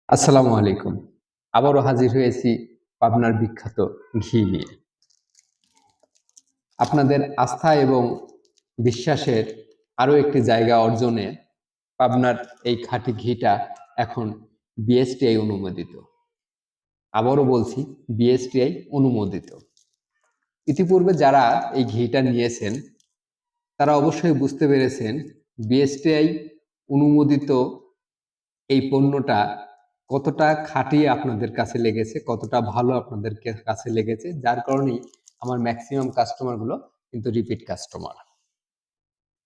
আসসালামু আলাইকুম। আবারও হাজির হয়েছি পাবনার বিখ্যাত ঘি নিয়ে। আপনাদের আস্থা এবং বিশ্বাসের আরো একটি জায়গা অর্জনে পাবনার এই খাঁটি ঘিটা এখন বিএসটিআই অনুমোদিত। আবারও বলছি, বিএসটিআই অনুমোদিত। ইতিপূর্বে যারা এই ঘিটা নিয়েছেন তারা অবশ্যই বুঝতে পেরেছেন বিএসটিআই অনুমোদিত এই পণ্যটা কতটা খাঁটি আপনাদের কাছে লেগেছে, কতটা ভালো আপনাদের কাছে লেগেছে, যার কারণেই আমার ম্যাক্সিমাম কাস্টমারগুলো কিন্তু রিপিট কাস্টমার।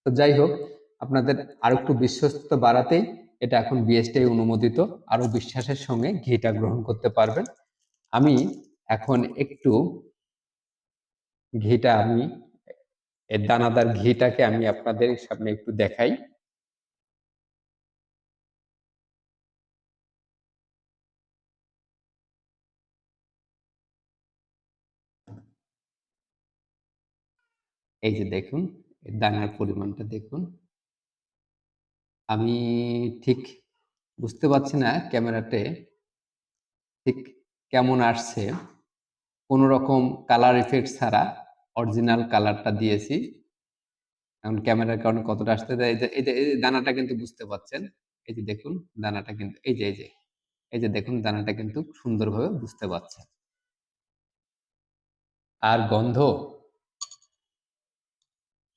তো যাই হোক, আপনাদের আরো একটু বিশ্বস্ততা বাড়াতেই এটা এখন বিএসটিআই অনুমোদিত। আরো বিশ্বাসের সঙ্গে ঘিটা গ্রহণ করতে পারবেন। আমি এখন একটু আমি এর দানাদার ঘিটাকে আমি আপনাদের সামনে একটু দেখাই। এই যে দেখুন, এর দানার পরিমাণটা দেখুন। আমি ঠিক বুঝতে পারছি না ক্যামেরাতে ঠিক কেমন আসছে। কোনো রকম কালার ইফেক্ট ছাড়া অরিজিনাল কালারটা দিয়েছি। এখন ক্যামেরার কারণে কতটা আসতে এই যে দানাটা কিন্তু বুঝতে পাচ্ছেন। এই যে দেখুন দানাটা কিন্তু এই যে দেখুন দানাটা কিন্তু সুন্দরভাবে বুঝতে পাচ্ছেন। আর গন্ধ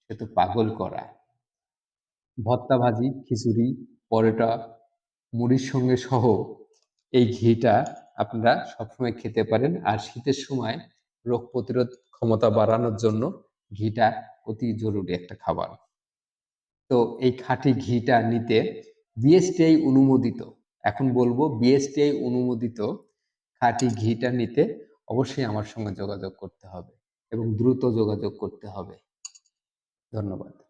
সে তো পাগল করা। ভর্তা ভাজি, খিচুড়ি, পরোটা, মুড়ির সঙ্গে সহ এই ঘিটা আপনারা সবসময় খেতে পারেন। আর শীতের সময় রোগ প্রতিরোধ ক্ষমতা বাড়ানোর জন্য ঘিটা অতি জরুরি একটা খাবার। তো এই খাঁটি ঘিটা নিতে বিএসটিআই অনুমোদিত, এখন বলবো বিএসটিআই অনুমোদিত খাঁটি ঘিটা নিতে অবশ্যই আমার সঙ্গে যোগাযোগ করতে হবে এবং দ্রুত যোগাযোগ করতে হবে। ধন্যবাদ।